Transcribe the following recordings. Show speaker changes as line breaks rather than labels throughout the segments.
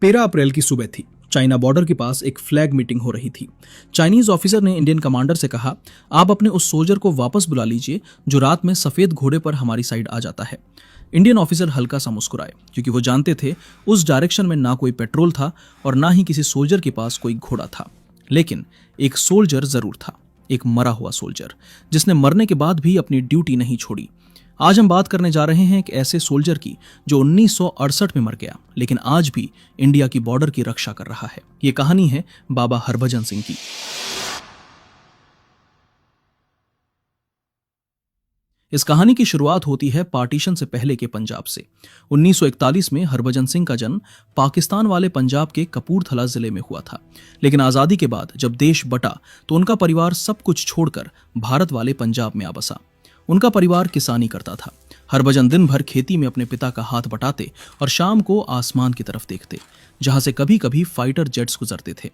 13 अप्रैल की सुबह थी। चाइना बॉर्डर के पास एक फ्लैग मीटिंग हो रही थी। चाइनीज ऑफिसर ने इंडियन कमांडर से कहा, आप अपने उस सोल्जर को वापस बुला लीजिए जो रात में सफेद घोड़े पर हमारी साइड आ जाता है। इंडियन ऑफिसर हल्का सा मुस्कुराए, क्योंकि वो जानते थे उस डायरेक्शन में ना कोई पेट्रोल था और ना ही किसी सोल्जर के पास कोई घोड़ा था। लेकिन एक सोल्जर जरूर था, एक मरा हुआ सोल्जर जिसने मरने के बाद भी अपनी ड्यूटी नहीं छोड़ी। आज हम बात करने जा रहे हैं एक ऐसे सोल्जर की जो 1968 में मर गया, लेकिन आज भी इंडिया की बॉर्डर की रक्षा कर रहा है। ये कहानी है बाबा हरभजन सिंह की। इस कहानी की शुरुआत होती है पार्टीशन से पहले के पंजाब से। 1941 में हरभजन सिंह का जन्म पाकिस्तान वाले पंजाब के कपूरथला जिले में हुआ था। लेकिन आजादी के बाद जब देश बटा तो उनका परिवार सब कुछ छोड़कर भारत वाले पंजाब में आ बसा। उनका परिवार किसानी करता था। हरभजन दिन भर खेती में अपने पिता का हाथ बटाते और शाम को आसमान की तरफ देखते, जहां से कभी कभी फाइटर जेट्स गुजरते थे।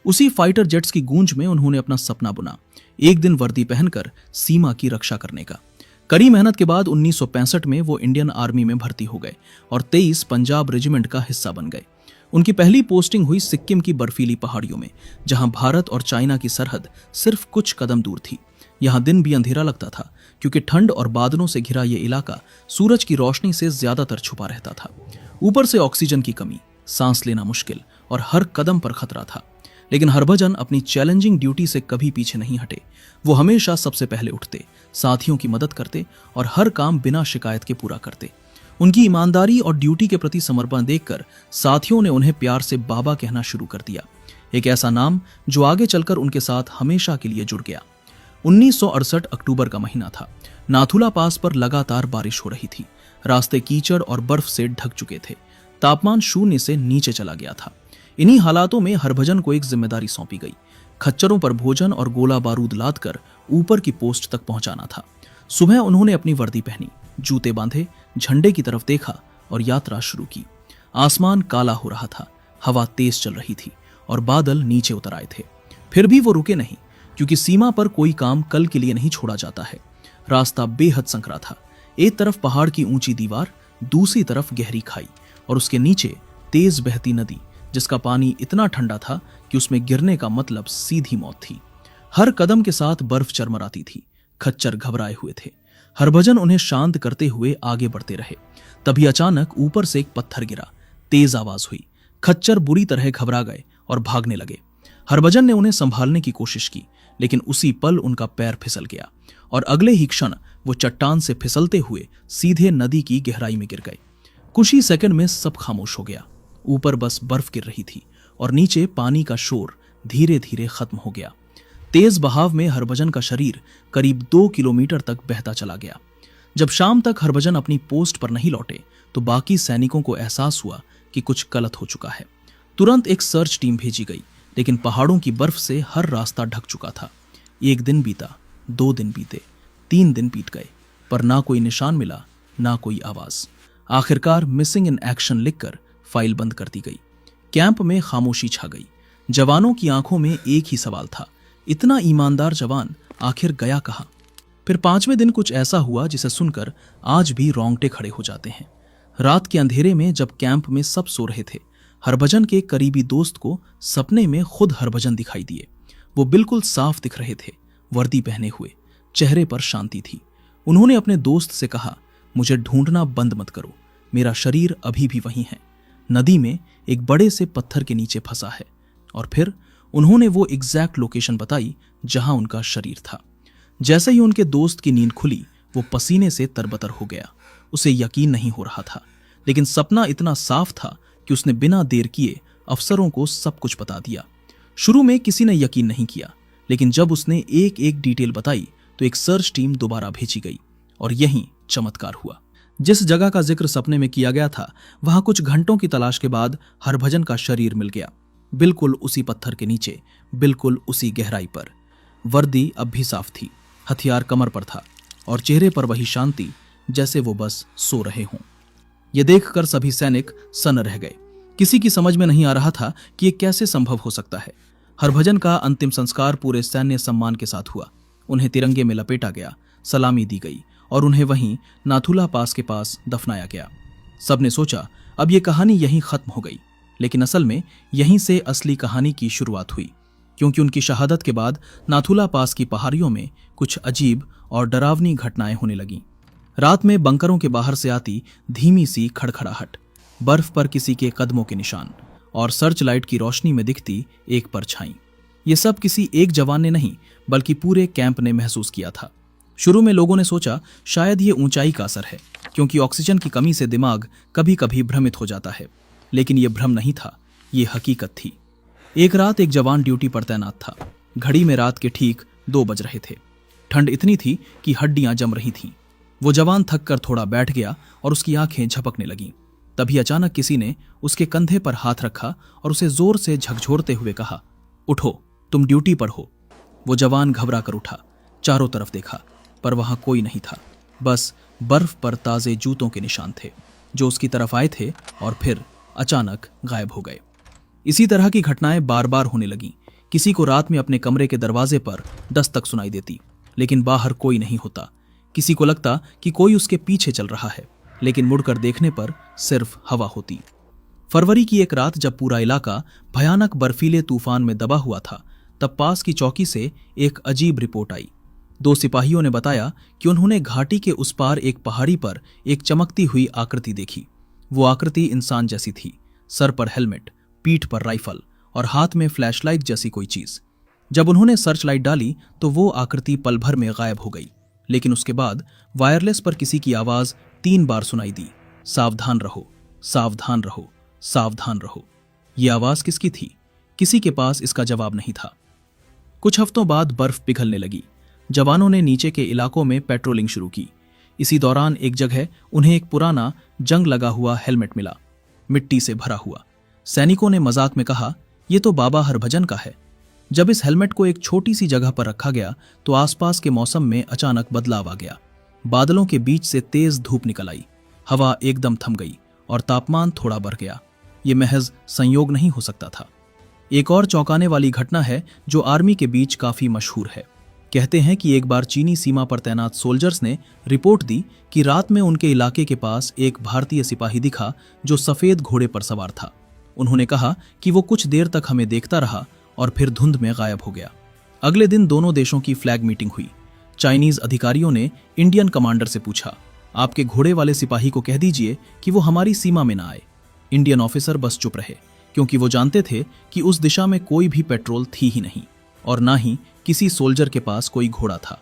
उसी फाइटर जेट्स की गूंज में उन्होंने अपना सपना बुना, एक दिन वर्दी पहनकर सीमा की रक्षा करने का। कड़ी मेहनत के बाद 1965 में वो इंडियन आर्मी में भर्ती हो गए और 23 पंजाब रेजिमेंट का हिस्सा बन गए। उनकी पहली पोस्टिंग हुई सिक्किम की बर्फीली पहाड़ियों में, जहां भारत और चाइना की सरहद सिर्फ कुछ कदम दूर थी। यहां दिन भी अंधेरा लगता था, क्योंकि ठंड और बादलों से घिरा ये इलाका सूरज की रोशनी से ज्यादातर छुपा रहता था। ऊपर से ऑक्सीजन की कमी, सांस लेना मुश्किल और हर कदम पर खतरा था। लेकिन हरभजन अपनी चैलेंजिंग ड्यूटी से कभी पीछे नहीं हटे। वो हमेशा सबसे पहले उठते, साथियों की मदद करते और हर काम बिना शिकायत के पूरा करते। उनकी ईमानदारी और ड्यूटी के प्रति समर्पण देखकर साथियों ने उन्हें प्यार से बाबा कहना शुरू कर दिया, एक ऐसा नाम जो आगे चलकर उनके साथ हमेशा के लिए जुड़ गया। 1968 अक्टूबर का महीना था। नाथुला पास पर लगातार बारिश हो रही थी। रास्ते कीचड़ और बर्फ से ढक चुके थे। तापमान 0 से नीचे चला गया था। इन्हीं हालातों में हरभजन को एक जिम्मेदारी सौंपी गई। खच्चरों पर भोजन और गोला बारूद लादकर ऊपर की पोस्ट तक पहुंचाना था। सुबह उन्होंने अपनी वर्दी पहनी, जूते बांधे, झंडे की तरफ देखा और यात्रा शुरू की। आसमान काला हो रहा था, हवा तेज चल रही थी और बादल नीचे उतर आए थे। फिर भी वो रुके नहीं, क्योंकि सीमा पर कोई काम कल के लिए नहीं छोड़ा जाता है। रास्ता बेहद संकरा था। एक तरफ पहाड़ की ऊंची दीवार, दूसरी तरफ गहरी खाई और उसके नीचे तेज बहती नदी, जिसका पानी इतना ठंडा था कि उसमें गिरने का मतलब सीधी मौत थी। हर कदम के साथ बर्फ चरमराती थी। खच्चर घबराए हुए थे। हरभजन उन्हें शांत करते हुए आगे बढ़ते रहे। तभी अचानक ऊपर से एक पत्थर गिरा। तेज आवाज हुई। खच्चर बुरी तरह घबरा गए और भागने लगे। हरभजन ने उन्हें संभालने की कोशिश की, लेकिन उसी पल उनका पैर फिसल गया और अगले ही क्षण वो चट्टान से फिसलते हुए सीधे नदी की गहराई में गिर गए। कुछ ही सेकंड में सब खामोश हो गया। ऊपर बस बर्फ गिर रही थी और नीचे पानी का शोर धीरे धीरे खत्म हो गया। तेज बहाव में हरभजन का शरीर करीब 2 किलोमीटर तक बहता चला गया। जब शाम तक हरभजन अपनी पोस्ट पर नहीं लौटे तो बाकी सैनिकों को एहसास हुआ कि कुछ गलत हो चुका है। तुरंत एक सर्च टीम भेजी गई, लेकिन पहाड़ों की बर्फ से हर रास्ता ढक चुका था। 1 दिन बीता, 2 दिन बीते, 3 दिन बीत गए, पर ना कोई निशान मिला, ना कोई आवाज। आखिरकार मिसिंग इन एक्शन लिखकर फाइल बंद कर दी गई। कैंप में खामोशी छा गई। जवानों की आंखों में एक ही सवाल था, इतना ईमानदार जवान आखिर गया कहां? फिर 5वें दिन कुछ ऐसा हुआ जिसे सुनकर आज भी रोंगटे खड़े हो जाते हैं। रात के अंधेरे में जब कैंप में सब सो रहे थे, हरभजन के करीबी दोस्त को सपने में खुद हरभजन दिखाई दिए। वो बिल्कुल साफ दिख रहे थे, वर्दी पहने हुए, चेहरे पर शांति थी। उन्होंने अपने दोस्त से कहा, मुझे ढूंढना बंद मत करो, मेरा शरीर अभी भी वहीं है, नदी में एक बड़े से पत्थर के नीचे फंसा है। और फिर उन्होंने वो एग्जैक्ट लोकेशन बताई जहां उनका शरीर था। जैसे ही उनके दोस्त की नींद खुली, वो पसीने से तरबतर हो गया। उसे यकीन नहीं हो रहा था, लेकिन सपना इतना साफ था कि उसने बिना देर किए अफसरों को सब कुछ बता दिया। शुरू में किसी ने यकीन नहीं किया, लेकिन जब उसने एक एक डिटेल बताई तो एक सर्च टीम दोबारा भेजी गई और यहीं चमत्कार हुआ। जिस जगह का जिक्र सपने में किया गया था, वहां कुछ घंटों की तलाश के बाद हरभजन का शरीर मिल गया, बिल्कुल उसी पत्थर के नीचे, बिल्कुल उसी गहराई पर। वर्दी अब भी साफ थी, हथियार कमर पर था और चेहरे पर वही शांति, जैसे वो बस सो रहे हों। ये देखकर सभी सैनिक सन्न रह गए। किसी की समझ में नहीं आ रहा था कि ये कैसे संभव हो सकता है। हरभजन का अंतिम संस्कार पूरे सैन्य सम्मान के साथ हुआ। उन्हें तिरंगे में लपेटा गया, सलामी दी गई और उन्हें वहीं नाथुला पास के पास दफनाया गया। सबने सोचा अब ये कहानी यहीं खत्म हो गई, लेकिन असल में यहीं से असली कहानी की शुरुआत हुई, क्योंकि उनकी शहादत के बाद नाथुला पास की पहाड़ियों में कुछ अजीब और डरावनी घटनाएं होने लगीं। रात में बंकरों के बाहर से आती धीमी सी खड़खड़ाहट, बर्फ पर किसी के कदमों के निशान और सर्च लाइट की रोशनी में दिखती एक परछाई। ये सब किसी एक जवान ने नहीं बल्कि पूरे कैंप ने महसूस किया था। शुरू में लोगों ने सोचा शायद ये ऊंचाई का असर है, क्योंकि ऑक्सीजन की कमी से दिमाग कभी कभी भ्रमित हो जाता है। लेकिन ये भ्रम नहीं था, ये हकीकत थी। एक रात एक जवान ड्यूटी पर तैनात था। घड़ी में रात के ठीक 2 बज रहे थे। ठंड इतनी थी कि हड्डियां जम रही थीं। वो जवान थक कर थोड़ा बैठ गया और उसकी आंखें झपकने लगीं। तभी अचानक किसी ने उसके कंधे पर हाथ रखा और उसे जोर से झकझोरते हुए कहा, उठो, तुम ड्यूटी पर हो। वो जवान घबरा कर उठा, चारों तरफ देखा, पर वहां कोई नहीं था। बस बर्फ पर ताजे जूतों के निशान थे जो उसकी तरफ आए थे और फिर अचानक गायब हो गए। इसी तरह की घटनाएं बार बार होने लगीं। किसी को रात में अपने कमरे के दरवाजे पर दस्तक सुनाई देती, लेकिन बाहर कोई नहीं होता। किसी को लगता कि कोई उसके पीछे चल रहा है, लेकिन मुड़कर देखने पर सिर्फ हवा होती। फरवरी की एक रात जब पूरा इलाका भयानक बर्फीले तूफान में दबा हुआ था, तब पास की चौकी से एक अजीब रिपोर्ट आई। 2 सिपाहियों ने बताया कि उन्होंने घाटी के उस पार एक पहाड़ी पर एक चमकती हुई आकृति देखी। वो आकृति इंसान जैसी थी, सर पर हेलमेट, पीठ पर राइफल और हाथ में फ्लैशलाइट जैसी कोई चीज। जब उन्होंने सर्च लाइट डाली तो वो आकृति पल भर में गायब हो गई। लेकिन उसके बाद वायरलेस पर किसी की आवाज 3 बार सुनाई दी, सावधान रहो, सावधान रहो, सावधान रहो। ये आवाज किसकी थी? किसी के पास इसका जवाब नहीं था। कुछ हफ्तों बाद बर्फ पिघलने लगी। जवानों ने नीचे के इलाकों में पेट्रोलिंग शुरू की। इसी दौरान एक जगह उन्हें एक पुराना जंग लगा हुआ हेलमेट मिला, मिट्टी से भरा हुआ। सैनिकों ने मजाक में कहा, ये तो बाबा हरभजन का है। जब इस हेलमेट को एक छोटी सी जगह पर रखा गया तो आसपास के मौसम में अचानक बदलाव आ गया। बादलों के बीच से तेज धूप निकल आई, हवा एकदम थम गई और तापमान थोड़ा बढ़ गया। ये महज संयोग नहीं हो सकता था। एक और चौंकाने वाली घटना है जो आर्मी के बीच काफी मशहूर है। कहते हैं कि एक बार चीनी सीमा पर तैनात सोल्जर्स ने रिपोर्ट दी कि रात में उनके इलाके के पास एक भारतीय सिपाही दिखा जो सफेद घोड़े पर सवार था। उन्होंने कहा कि वो कुछ देर तक हमें देखता रहा और फिर धुंध में गायब हो गया। अगले दिन दोनों देशों की फ्लैग मीटिंग हुई। चाइनीज अधिकारियों ने इंडियन कमांडर से पूछा, आपके घोड़े वाले सिपाही को कह दीजिए कि वो हमारी सीमा में ना आए। इंडियन ऑफिसर बस चुप रहे, क्योंकि वो जानते थे कि उस दिशा में कोई भी पेट्रोल थी ही नहीं और ना ही किसी सोल्जर के पास कोई घोड़ा था।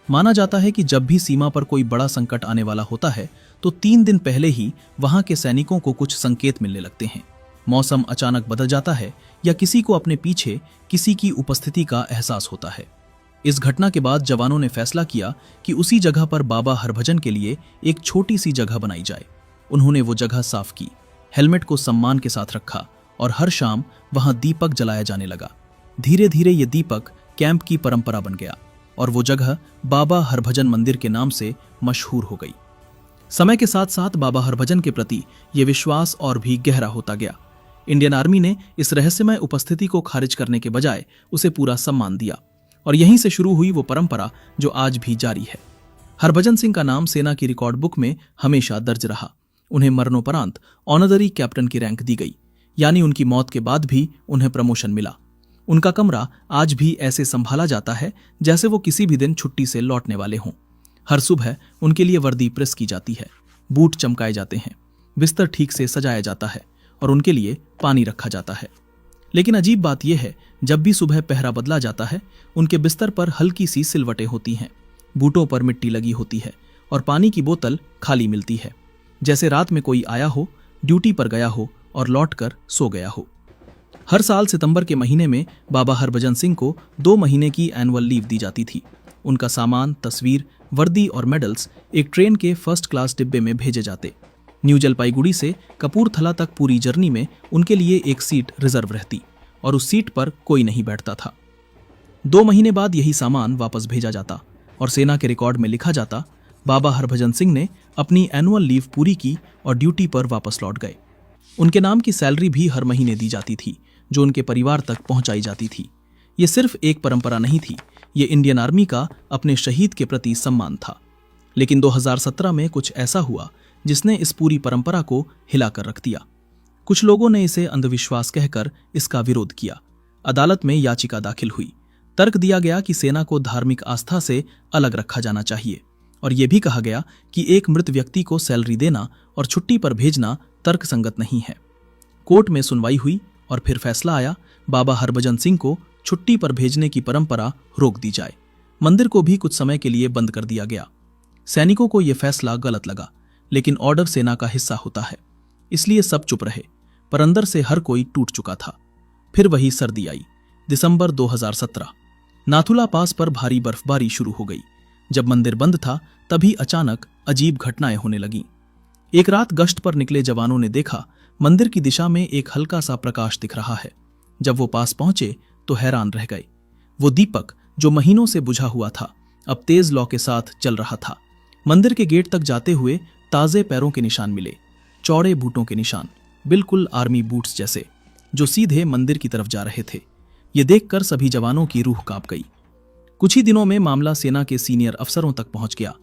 माना जाता है कि जब भी सीमा पर कोई बड़ा संकट आने वाला होता है तो 3 दिन पहले ही वहां के सैनिकों को कुछ संकेत मिलने लगते हैं। मौसम अचानक बदल जाता है या किसी को अपने पीछे किसी की उपस्थिति का एहसास होता है। इस घटना के बाद जवानों ने फैसला किया कि उसी जगह पर बाबा हरभजन के लिए एक छोटी सी जगह बनाई जाए। उन्होंने वो जगह साफ की, हेलमेट को सम्मान के साथ रखा और हर शाम वहां दीपक जलाया जाने लगा। धीरे धीरे ये दीपक कैंप की परंपरा बन गया और वो जगह बाबा हरभजन मंदिर के नाम से मशहूर हो गई। समय के साथ साथ बाबा हरभजन के प्रति ये विश्वास और भी गहरा होता गया। इंडियन आर्मी ने इस रहस्यमय उपस्थिति को खारिज करने के बजाय उसे पूरा सम्मान दिया और यहीं से शुरू हुई वो परंपरा जो आज भी जारी है। हरभजन सिंह का नाम सेना की रिकॉर्ड बुक में हमेशा दर्ज रहा। उन्हें मरणोपरांत ऑनररी कैप्टन की रैंक दी गई, यानी उनकी मौत के बाद भी उन्हें प्रमोशन मिला। उनका कमरा आज भी ऐसे संभाला जाता है जैसे वो किसी भी दिन छुट्टी से लौटने वाले हों। हर सुबह उनके लिए वर्दी प्रेस की जाती है, बूट चमकाए जाते हैं, बिस्तर ठीक से सजाया जाता है और उनके लिए पानी रखा जाता है। लेकिन अजीब बात यह है, जब भी सुबह पहरा बदला जाता है उनके बिस्तर पर हल्की सी सिलवटें होती हैं, बूटों पर मिट्टी लगी होती है और पानी की बोतल खाली मिलती है, जैसे रात में कोई आया हो, ड्यूटी पर गया हो और लौटकर सो गया हो। हर साल सितंबर के महीने में बाबा हरभजन सिंह को 2 महीने की एनुअल लीव दी जाती थी। उनका सामान, तस्वीर, वर्दी और मेडल्स एक ट्रेन के फर्स्ट क्लास डिब्बे में भेजे जाते। न्यू जलपाईगुड़ी से कपूरथला तक पूरी जर्नी में उनके लिए एक सीट रिजर्व रहती और उस सीट पर कोई नहीं बैठता था। 2 महीने बाद यही सामान वापस भेजा जाता और सेना के रिकॉर्ड में लिखा जाता, बाबा हरभजन सिंह ने अपनी एनुअल लीव पूरी की और ड्यूटी पर वापस लौट गए। उनके नाम की सैलरी भी हर महीने दी जाती थी, जो उनके परिवार तक पहुंचाई जाती थी। ये सिर्फ एक परंपरा नहीं थी, ये इंडियन आर्मी का अपने शहीद के प्रति सम्मान था। लेकिन 2017 में कुछ ऐसा हुआ जिसने इस पूरी परंपरा को हिलाकर रख दिया। कुछ लोगों ने इसे अंधविश्वास कहकर इसका विरोध किया। अदालत में याचिका दाखिल हुई। तर्क दिया गया कि सेना को धार्मिक आस्था से अलग रखा जाना चाहिए और यह भी कहा गया कि एक मृत व्यक्ति को सैलरी देना और छुट्टी पर भेजना तर्कसंगत नहीं है। कोर्ट में सुनवाई हुई और फिर फैसला आया, बाबा हरभजन सिंह को छुट्टी पर भेजने की परंपरा रोक दी जाए। मंदिर को भी कुछ समय के लिए बंद कर दिया गया। सैनिकों को यह फैसला गलत लगा, लेकिन ऑर्डर सेना का हिस्सा होता है, इसलिए सब चुप रहे, पर अंदर से हर कोई टूट चुका था। फिर वही सर्दी आई। दिसंबर 2017 नाथुला पास पर भारी बर्फबारी शुरू हो गई। जब मंदिर बंद था तभी अचानक अजीब घटनाएं होने लगीं। एक रात गश्त पर निकले जवानों ने देखा मंदिर की दिशा में एक हल्का सा प्रकाश दिख रहा है। जब वो पास पहुंचे तो हैरान रह गए। वो दीपक जो महीनों से बुझा हुआ था अब तेज लौ के साथ जल रहा था। मंदिर के गेट तक जाते हुए ताजे पैरों के निशान मिले, चौड़े बूटों के निशान, बिल्कुल आर्मी बूट्स जैसे, जो सीधे मंदिर की तरफ जा रहे थे। ये देखकर सभी जवानों की रूह कांप गई। कुछ ही दिनों में मामला सेना के सीनियर अफसरों तक पहुंच गया।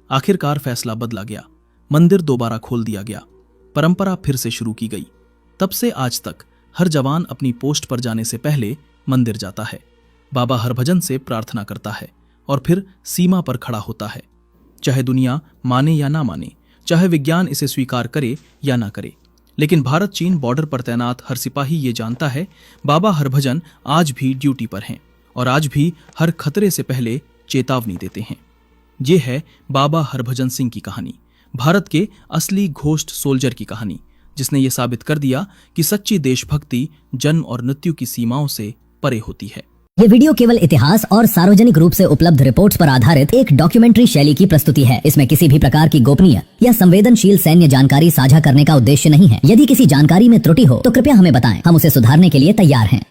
आखिरकार फैसला बदला गया। मंदिर दोबारा खोल दिया गया। परंपरा फिर से शुरू की गई। तब से आज तक हर जवान अपनी पोस्ट पर जाने से पहले मंदिर जाता है, बाबा हरभजन से प्रार्थना करता है और फिर सीमा पर खड़ा होता है। चाहे दुनिया माने या ना माने, चाहे विज्ञान इसे स्वीकार करे या ना करे, लेकिन भारत चीन बॉर्डर पर तैनात हर सिपाही ये जानता है बाबा हरभजन आज भी ड्यूटी पर हैं और आज भी हर खतरे से पहले चेतावनी देते हैं। ये है बाबा हरभजन सिंह की कहानी, भारत के असली घोस्ट सोल्जर की कहानी, जिसने ये साबित कर दिया कि सच्ची देशभक्ति जन्म और मृत्यु की सीमाओं से परे होती है।
ये वीडियो केवल इतिहास और सार्वजनिक रूप से उपलब्ध रिपोर्ट्स पर आधारित एक डॉक्यूमेंट्री शैली की प्रस्तुति है। इसमें किसी भी प्रकार की गोपनीय या संवेदनशील सैन्य जानकारी साझा करने का उद्देश्य नहीं है। यदि किसी जानकारी में त्रुटि हो तो कृपया हमें बताएं, हम उसे सुधारने के लिए तैयार हैं।